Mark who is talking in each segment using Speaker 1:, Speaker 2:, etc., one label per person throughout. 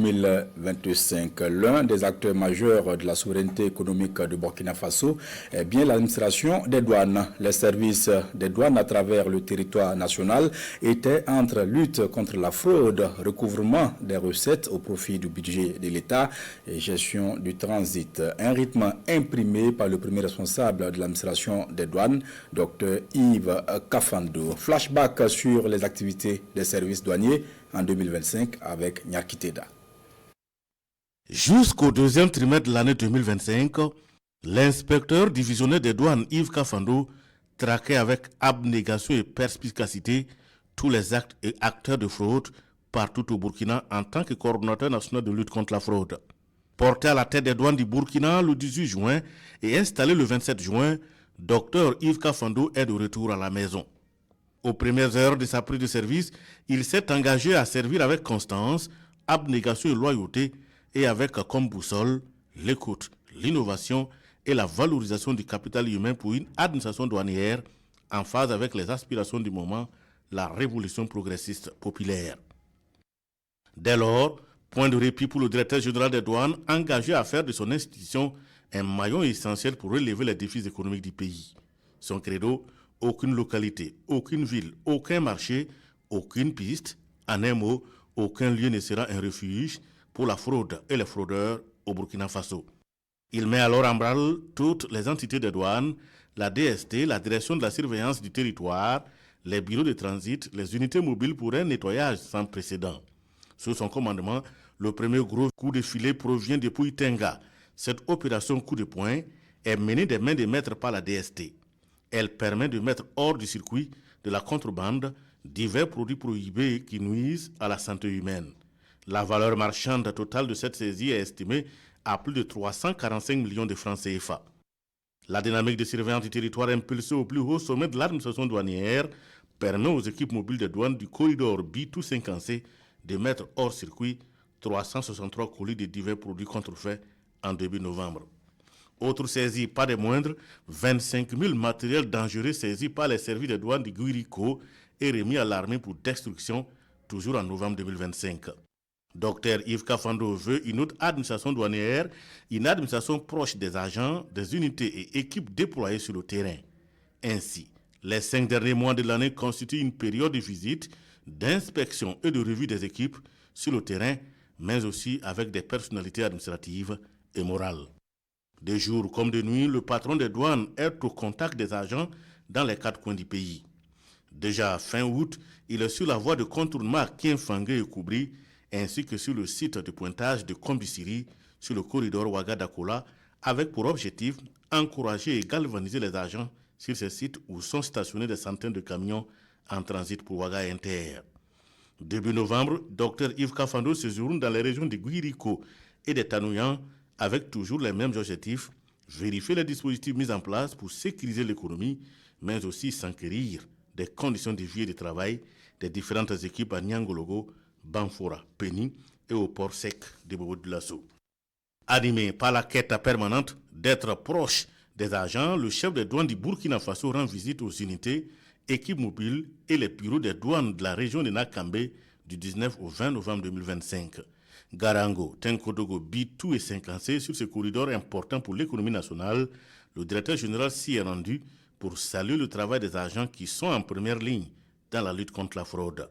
Speaker 1: 2025. L'un des acteurs majeurs de la souveraineté économique de Burkina Faso est bien l'administration des douanes. Les services des douanes à travers le territoire national étaient entre lutte contre la fraude, recouvrement des recettes au profit du budget de l'État et gestion du transit. Un rythme imprimé par le premier responsable de l'administration des douanes, Dr Yves Kafando. Flashback sur les activités des services douaniers en 2025 avec Nyakiteda.
Speaker 2: Jusqu'au deuxième trimestre de l'année 2025, l'inspecteur divisionnaire des douanes Yves Kafando traquait avec abnégation et perspicacité tous les actes et acteurs de fraude partout au Burkina en tant que coordonnateur national de lutte contre la fraude. Porté à la tête des douanes du Burkina le 18 juin et installé le 27 juin, Dr Yves Kafando est de retour à la maison. Aux premières heures de sa prise de service, il s'est engagé à servir avec constance, abnégation et loyauté et avec comme boussole l'écoute, l'innovation et la valorisation du capital humain pour une administration douanière en phase avec les aspirations du moment, la révolution progressiste populaire. Dès lors, point de répit pour le directeur général des douanes engagé à faire de son institution un maillon essentiel pour relever les défis économiques du pays. Son credo, aucune localité, aucune ville, aucun marché, aucune piste, en un mot, aucun lieu ne sera un refuge pour la fraude et les fraudeurs au Burkina Faso. Il met alors en branle toutes les entités de douane, la DST, la direction de la surveillance du territoire, les bureaux de transit, les unités mobiles pour un nettoyage sans précédent. Sous son commandement, le premier gros coup de filet provient de Pouitenga. Cette opération coup de poing est menée des mains des maîtres par la DST. Elle permet de mettre hors du circuit de la contrebande divers produits prohibés qui nuisent à la santé humaine. La valeur marchande totale de cette saisie est estimée à plus de 345 millions de francs CFA. La dynamique de surveillance du territoire impulsée au plus haut sommet de l'administration douanière permet aux équipes mobiles de douane du corridor B250C de mettre hors circuit 363 colis de divers produits contrefaits en début novembre. Autre saisie, pas des moindres, 25 000 matériels dangereux saisis par les services de douane du Guirico et remis à l'armée pour destruction, toujours en novembre 2025. Dr Yves Kafando veut une autre administration douanière, une administration proche des agents, des unités et équipes déployées sur le terrain. Ainsi, les 5 derniers mois de l'année constituent une période de visite, d'inspection et de revue des équipes sur le terrain, mais aussi avec des personnalités administratives et morales. De jour comme de nuit, le patron des douanes est au contact des agents dans les 4 coins du pays. Déjà fin août, il est sur la voie de contournement à Kienfangé et Koubri, ainsi que sur le site de pointage de Kombisiri sur le corridor Ouagadakola, avec pour objectif encourager et galvaniser les agents sur ces sites où sont stationnés des centaines de camions en transit pour Ouaga Inter. Début novembre, Dr Yves Kafando séjourne dans les régions de Guirico et de Tanouyan avec toujours les mêmes objectifs, vérifier les dispositifs mis en place pour sécuriser l'économie, mais aussi s'enquérir des conditions de vie et de travail des différentes équipes à Niangologo, Banfora, Péni et au port sec de Bobo-Dioulasso. Animé par la quête permanente d'être proche des agents, le chef des douanes du Burkina Faso rend visite aux unités, équipes mobiles et les bureaux des douanes de la région de Nakambe du 19 au 20 novembre 2025. Garango, Tenkodogo, Bitou et 50C sur ce corridor important pour l'économie nationale, le directeur général s'y est rendu pour saluer le travail des agents qui sont en première ligne dans la lutte contre la fraude.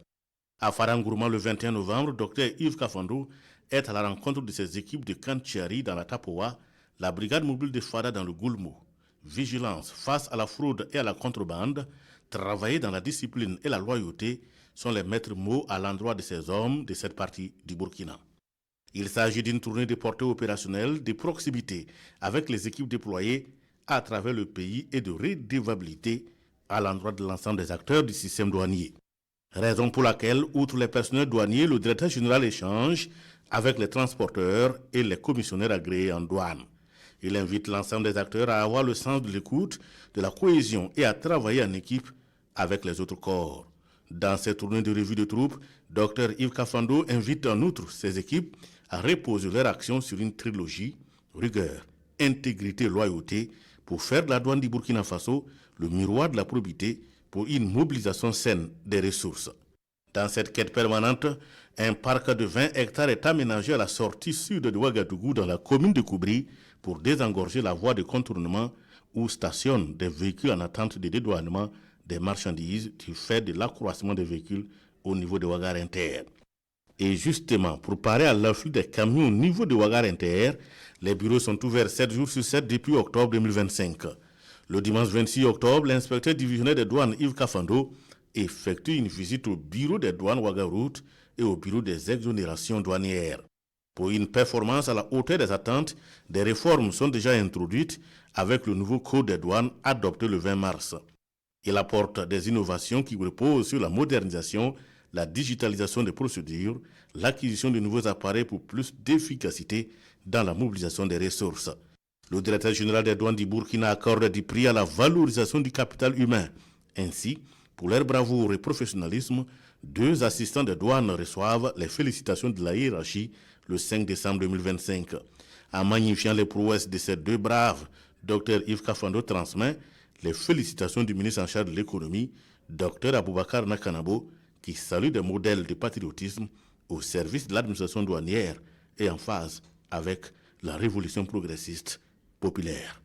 Speaker 2: À Farangourma, le 21 novembre, Dr Yves Kafando est à la rencontre de ses équipes de Kantiari dans la Tapoa, la brigade mobile de Fada dans le Goulmou. Vigilance face à la fraude et à la contrebande, travailler dans la discipline et la loyauté sont les maîtres mots à l'endroit de ces hommes de cette partie du Burkina. Il s'agit d'une tournée de portée opérationnelle, de proximité avec les équipes déployées à travers le pays et de redevabilité à l'endroit de l'ensemble des acteurs du système douanier. Raison pour laquelle, outre les personnels douaniers, le directeur général échange avec les transporteurs et les commissionnaires agréés en douane. Il invite l'ensemble des acteurs à avoir le sens de l'écoute, de la cohésion et à travailler en équipe avec les autres corps. Dans cette tournée de revue de troupes, Dr Yves Kafando invite en outre ses équipes à reposer leur action sur une trilogie, rigueur, intégrité et loyauté, pour faire de la douane du Burkina Faso le miroir de la probité pour une mobilisation saine des ressources. Dans cette quête permanente, un parc de 20 hectares est aménagé à la sortie sud de Ouagadougou dans la commune de Koubri pour désengorger la voie de contournement où stationnent des véhicules en attente de dédouanement des marchandises du fait de l'accroissement des véhicules au niveau de Ouagar Inter. Et justement, pour parer à l'afflux des camions au niveau de Ouagar Inter, les bureaux sont ouverts 7 jours sur 7 depuis octobre 2025. Le dimanche 26 octobre, l'inspecteur divisionnaire des douanes Yves Kafando effectue une visite au bureau des douanes Ouagaroute et au bureau des exonérations douanières. Pour une performance à la hauteur des attentes, des réformes sont déjà introduites avec le nouveau code des douanes adopté le 20 mars. Il apporte des innovations qui reposent sur la modernisation, la digitalisation des procédures, l'acquisition de nouveaux appareils pour plus d'efficacité dans la mobilisation des ressources. Le directeur général des douanes du Burkina accorde du prix à la valorisation du capital humain. Ainsi, pour leur bravoure et professionnalisme, 2 assistants de douane reçoivent les félicitations de la hiérarchie le 5 décembre 2025. En magnifiant les prouesses de ces 2 braves, Dr Yves Kafando transmet les félicitations du ministre en charge de l'économie, Dr Aboubakar Nakanabo, qui salue des modèles de patriotisme au service de l'administration douanière et en phase avec la révolution progressiste populaire.